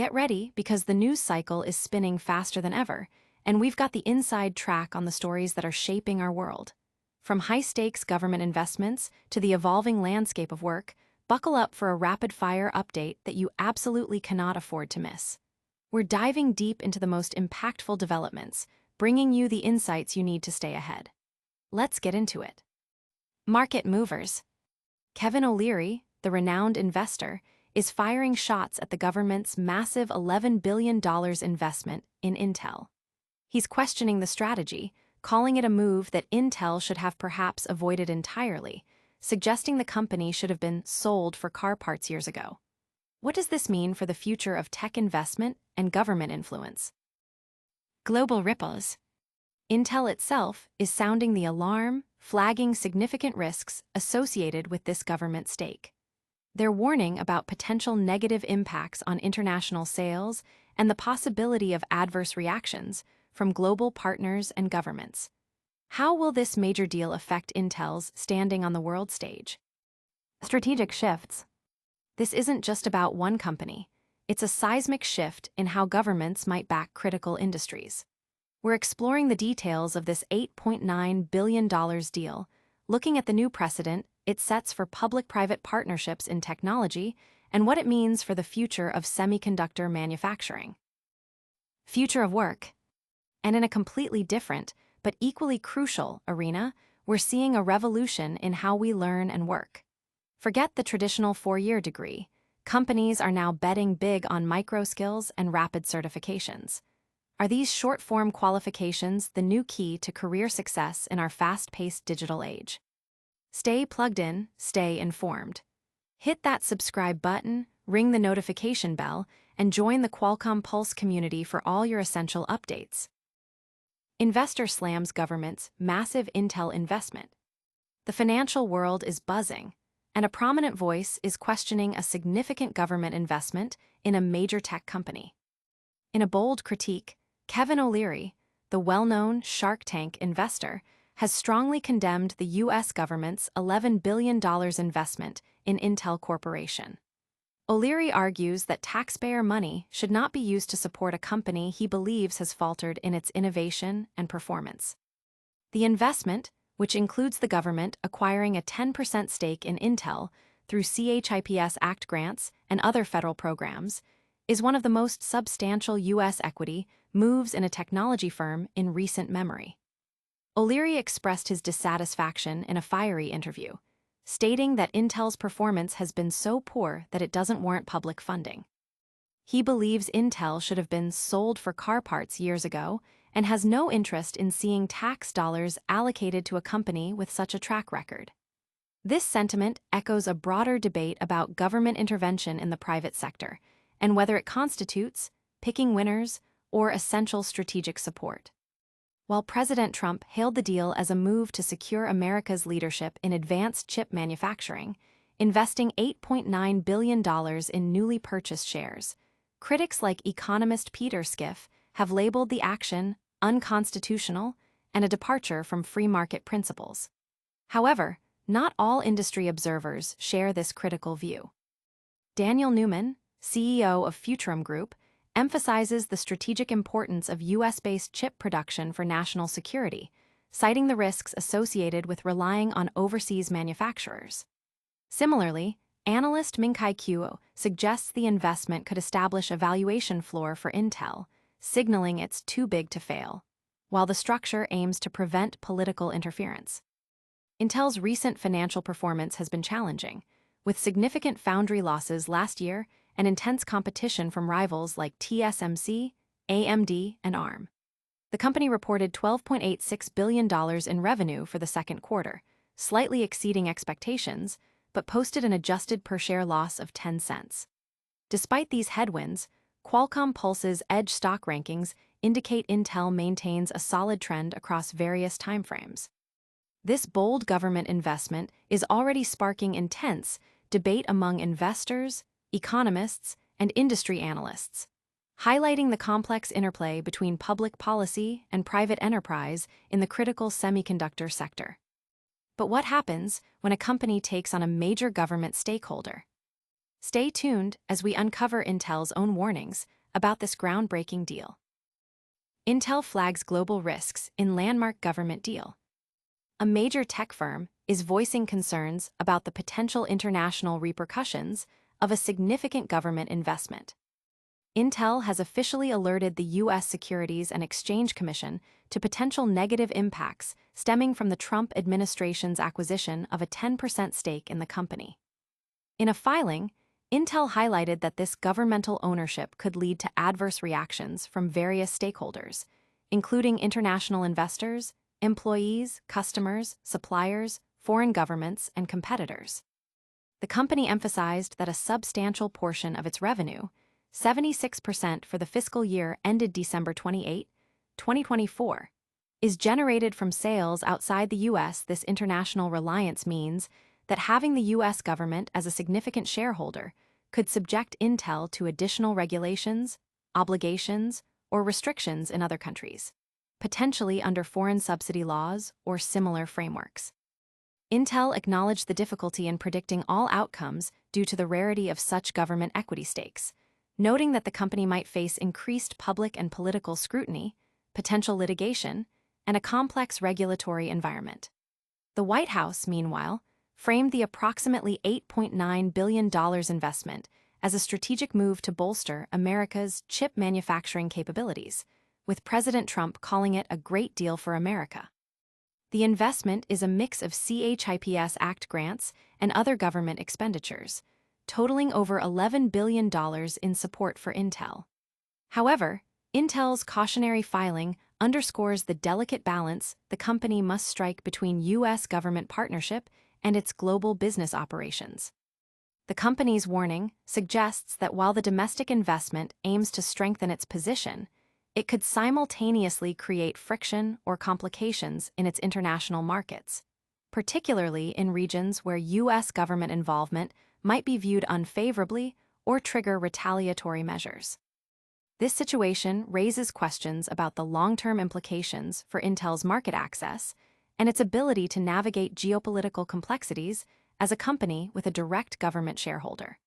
Get ready because the news cycle is spinning faster than ever, and we've got the inside track on the stories that are shaping our world. From high-stakes government investments to the evolving landscape of work, buckle up for a rapid-fire update that you absolutely cannot afford to miss. We're diving deep into the most impactful developments, bringing you the insights you need to stay ahead. Let's get into it. Market movers. Kevin O'Leary, the renowned investor, is firing shots at the government's massive $11 billion investment in Intel. He's questioning the strategy, calling it a move that Intel should have perhaps avoided entirely, suggesting the company should have been sold for car parts years ago. What does this mean for the future of tech investment and government influence? Global ripples. Intel itself is sounding the alarm, flagging significant risks associated with this government stake. They're warning about potential negative impacts on international sales and the possibility of adverse reactions from global partners and governments. How will this major deal affect Intel's standing on the world stage? Strategic shifts. This isn't just about one company. It's a seismic shift in how governments might back critical industries. We're exploring the details of this $8.9 billion deal, looking at the new precedent it sets for public-private partnerships in technology and what it means for the future of semiconductor manufacturing. Future of work. And in a completely different, but equally crucial arena, we're seeing a revolution in how we learn and work. Forget the traditional four-year degree. Companies are now betting big on microskills and rapid certifications. Are these short-form qualifications the new key to career success in our fast-paced digital age? Stay plugged in, stay informed. Hit that subscribe button, ring the notification bell, and join the Qualcomm Pulse community for all your essential updates. Investor slams government's massive Intel investment. The financial world is buzzing, and a prominent voice is questioning a significant government investment in a major tech company. In a bold critique, Kevin O'Leary, the well-known Shark Tank investor, has strongly condemned the U.S. government's $11 billion investment in Intel Corporation. O'Leary argues that taxpayer money should not be used to support a company he believes has faltered in its innovation and performance. The investment, which includes the government acquiring a 10% stake in Intel through CHIPS Act grants and other federal programs, is one of the most substantial U.S. equity moves in a technology firm in recent memory. O'Leary expressed his dissatisfaction in a fiery interview, stating that Intel's performance has been so poor that it doesn't warrant public funding. He believes Intel should have been sold for car parts years ago and has no interest in seeing tax dollars allocated to a company with such a track record. This sentiment echoes a broader debate about government intervention in the private sector and whether it constitutes picking winners or essential strategic support. While President Trump hailed the deal as a move to secure America's leadership in advanced chip manufacturing, investing $8.9 billion in newly purchased shares, critics like economist Peter Schiff have labeled the action unconstitutional and a departure from free market principles. However, not all industry observers share this critical view. Daniel Newman, CEO of Futurum Group, emphasizes the strategic importance of U.S.-based chip production for national security, citing the risks associated with relying on overseas manufacturers. Similarly, analyst Ming-Kai Kuo suggests the investment could establish a valuation floor for Intel, signaling it's too big to fail, while the structure aims to prevent political interference. Intel's recent financial performance has been challenging, with significant foundry losses last year and intense competition from rivals like TSMC, AMD, and ARM. The company reported $12.86 billion in revenue for the second quarter, slightly exceeding expectations, but posted an adjusted per-share loss of 10 cents. Despite these headwinds, Qualcomm Pulse's Edge stock rankings indicate Intel maintains a solid trend across various timeframes. This bold government investment is already sparking intense debate among investors, economists, and industry analysts, highlighting the complex interplay between public policy and private enterprise in the critical semiconductor sector. But what happens when a company takes on a major government stakeholder? Stay tuned as we uncover Intel's own warnings about this groundbreaking deal. Intel flags global risks in landmark government deal. A major tech firm is voicing concerns about the potential international repercussions of a significant government investment. Intel has officially alerted the U.S. Securities and Exchange Commission to potential negative impacts stemming from the Trump administration's acquisition of a 10% stake in the company. In a filing, Intel highlighted that this governmental ownership could lead to adverse reactions from various stakeholders, including international investors, employees, customers, suppliers, foreign governments, and competitors. The company emphasized that a substantial portion of its revenue, 76% for the fiscal year ended December 28, 2024, is generated from sales outside the U.S. This international reliance means that having the U.S. government as a significant shareholder could subject Intel to additional regulations, obligations, or restrictions in other countries, potentially under foreign subsidy laws or similar frameworks. Intel acknowledged the difficulty in predicting all outcomes due to the rarity of such government equity stakes, noting that the company might face increased public and political scrutiny, potential litigation, and a complex regulatory environment. The White House, meanwhile, framed the approximately $8.9 billion investment as a strategic move to bolster America's chip manufacturing capabilities, with President Trump calling it a great deal for America. The investment is a mix of CHIPS Act grants and other government expenditures, totaling over $11 billion in support for Intel. However, Intel's cautionary filing underscores the delicate balance the company must strike between U.S. government partnership and its global business operations. The company's warning suggests that while the domestic investment aims to strengthen its position, it could simultaneously create friction or complications in its international markets, particularly in regions where U.S. government involvement might be viewed unfavorably or trigger retaliatory measures. This situation raises questions about the long-term implications for Intel's market access and its ability to navigate geopolitical complexities as a company with a direct government shareholder.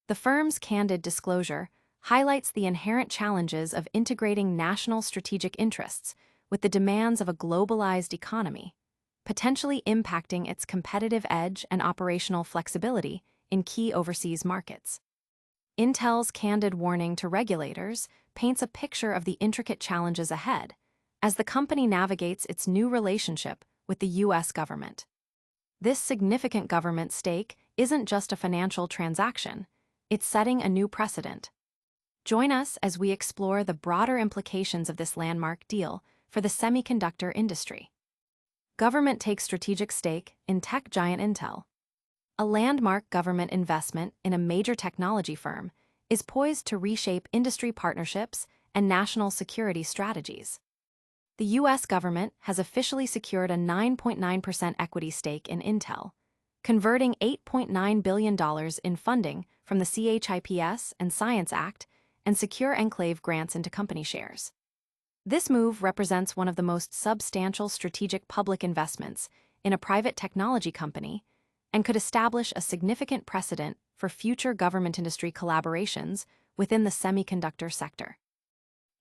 The firm's candid disclosure highlights the inherent challenges of integrating national strategic interests with the demands of a globalized economy, potentially impacting its competitive edge and operational flexibility in key overseas markets. Intel's candid warning to regulators paints a picture of the intricate challenges ahead as the company navigates its new relationship with the U.S. government. This significant government stake isn't just a financial transaction, it's setting a new precedent. Join us as we explore the broader implications of this landmark deal for the semiconductor industry. Government takes strategic stake in tech giant Intel. A landmark government investment in a major technology firm is poised to reshape industry partnerships and national security strategies. The U.S. government has officially secured a 9.9% equity stake in Intel, converting $8.9 billion in funding from the CHIPS and Science Act and Secure Enclave grants into company shares. This move represents one of the most substantial strategic public investments in a private technology company and could establish a significant precedent for future government-industry collaborations within the semiconductor sector.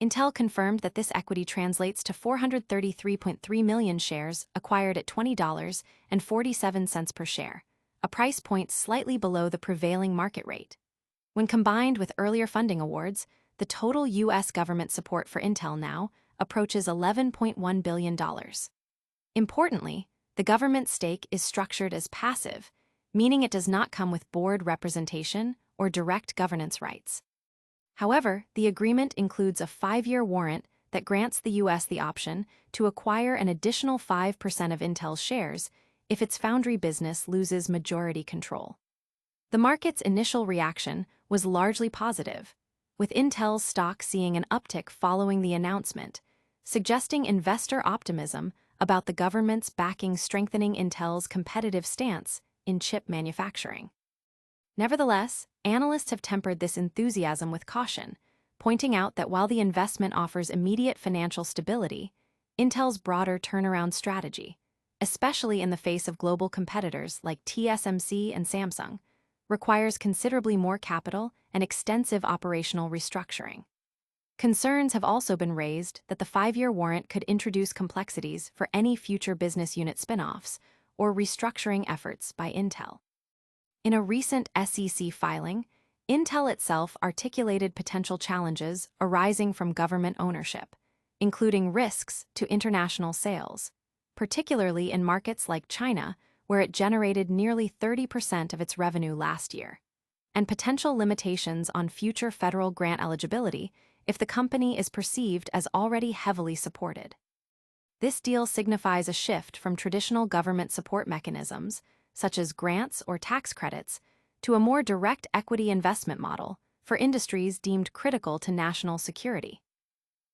Intel confirmed that this equity translates to 433.3 million shares acquired at $20.47 per share, a price point slightly below the prevailing market rate. When combined with earlier funding awards, the total U.S. government support for Intel now approaches $11.1 billion. Importantly, the government stake is structured as passive, meaning it does not come with board representation or direct governance rights. However, the agreement includes a 5-year warrant that grants the U.S. the option to acquire an additional 5% of Intel's shares if its foundry business loses majority control. The market's initial reaction was largely positive, with Intel's stock seeing an uptick following the announcement, suggesting investor optimism about the government's backing strengthening Intel's competitive stance in chip manufacturing. Nevertheless, analysts have tempered this enthusiasm with caution, pointing out that while the investment offers immediate financial stability, Intel's broader turnaround strategy, especially in the face of global competitors like TSMC and Samsung, requires considerably more capital and extensive operational restructuring. Concerns have also been raised that the 5-year warrant could introduce complexities for any future business unit spin-offs or restructuring efforts by Intel. In a recent SEC filing, Intel itself articulated potential challenges arising from government ownership, including risks to international sales, particularly in markets like China, where it generated nearly 30% of its revenue last year, and potential limitations on future federal grant eligibility if the company is perceived as already heavily supported. This deal signifies a shift from traditional government support mechanisms, such as grants or tax credits, to a more direct equity investment model for industries deemed critical to national security.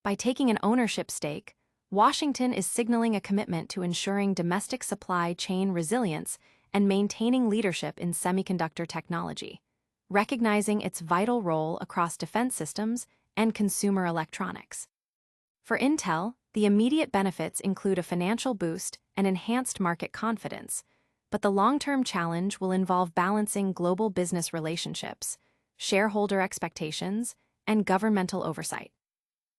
By taking an ownership stake, Washington is signaling a commitment to ensuring domestic supply chain resilience and maintaining leadership in semiconductor technology, recognizing its vital role across defense systems and consumer electronics. For Intel, the immediate benefits include a financial boost and enhanced market confidence, but the long-term challenge will involve balancing global business relationships, shareholder expectations, and governmental oversight.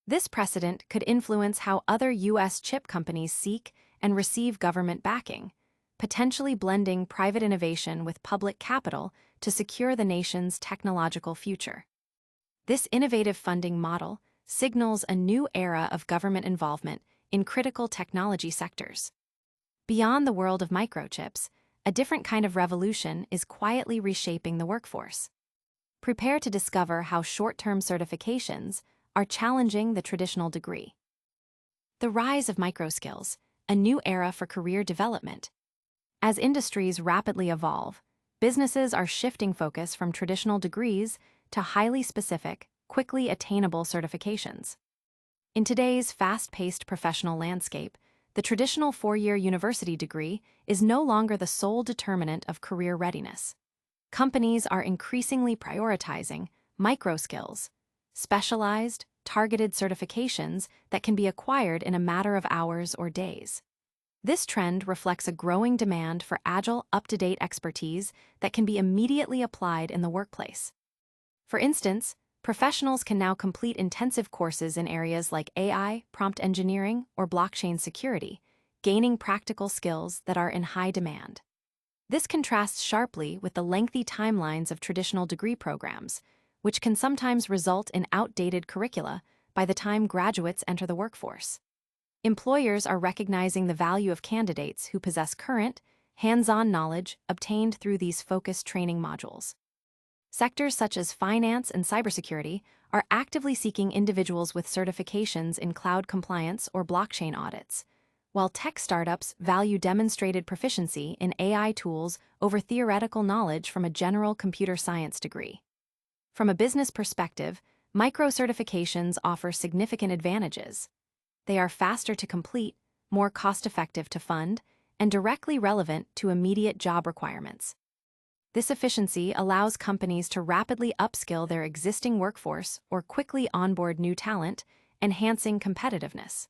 This precedent could influence how other U.S. chip companies seek and receive government backing, potentially blending private innovation with public capital to secure the nation's technological future. This innovative funding model signals a new era of government involvement in critical technology sectors. Beyond the world of microchips, a different kind of revolution is quietly reshaping the workforce. Prepare to discover how short-term certifications are challenging the traditional degree. The rise of microskills, a new era for career development. As industries rapidly evolve, businesses are shifting focus from traditional degrees to highly specific, quickly attainable certifications. In today's fast-paced professional landscape, the traditional 4-year university degree is no longer the sole determinant of career readiness. Companies are increasingly prioritizing microskills, specialized, targeted certifications that can be acquired in a matter of hours or days. This trend reflects a growing demand for agile, up-to-date expertise that can be immediately applied in the workplace. For instance, professionals can now complete intensive courses in areas like AI, prompt engineering, or blockchain security, gaining practical skills that are in high demand. This contrasts sharply with the lengthy timelines of traditional degree programs, which can sometimes result in outdated curricula by the time graduates enter the workforce. Employers are recognizing the value of candidates who possess current, hands-on knowledge obtained through these focused training modules. Sectors such as finance and cybersecurity are actively seeking individuals with certifications in cloud compliance or blockchain audits, while tech startups value demonstrated proficiency in AI tools over theoretical knowledge from a general computer science degree. From a business perspective, micro-certifications offer significant advantages. They are faster to complete, more cost-effective to fund, and directly relevant to immediate job requirements. This efficiency allows companies to rapidly upskill their existing workforce or quickly onboard new talent, enhancing competitiveness.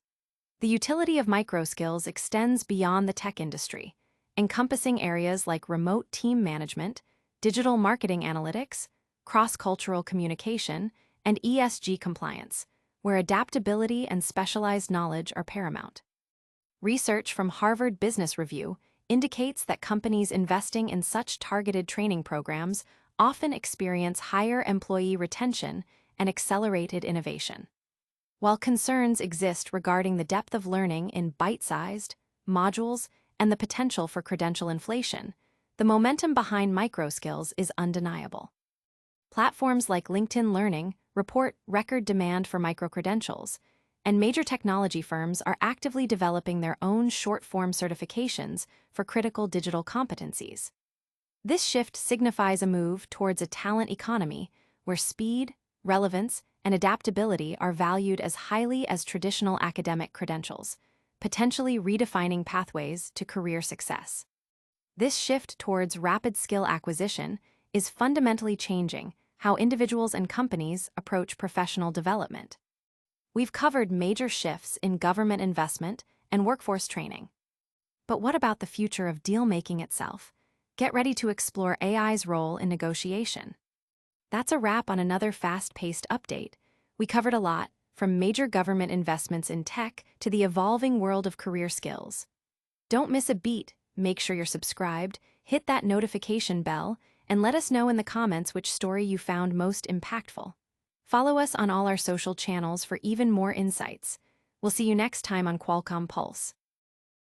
The utility of microskills extends beyond the tech industry, encompassing areas like remote team management, digital marketing analytics, cross-cultural communication, and ESG compliance, where adaptability and specialized knowledge are paramount. Research from Harvard Business Review indicates that companies investing in such targeted training programs often experience higher employee retention and accelerated innovation. While concerns exist regarding the depth of learning in bite-sized modules and the potential for credential inflation, the momentum behind microskills is undeniable. Platforms like LinkedIn Learning report record demand for microcredentials, and major technology firms are actively developing their own short-form certifications for critical digital competencies. This shift signifies a move towards a talent economy where speed, relevance, and adaptability are valued as highly as traditional academic credentials, potentially redefining pathways to career success. This shift towards rapid skill acquisition is fundamentally changing how individuals and companies approach professional development. We've covered major shifts in government investment and workforce training. But what about the future of deal-making itself? Get ready to explore AI's role in negotiation. That's a wrap on another fast-paced update. We covered a lot, from major government investments in tech to the evolving world of career skills. Don't miss a beat. Make sure you're subscribed, hit that notification bell, and let us know in the comments which story you found most impactful. Follow us on all our social channels for even more insights. We'll see you next time on Qualcomm Pulse.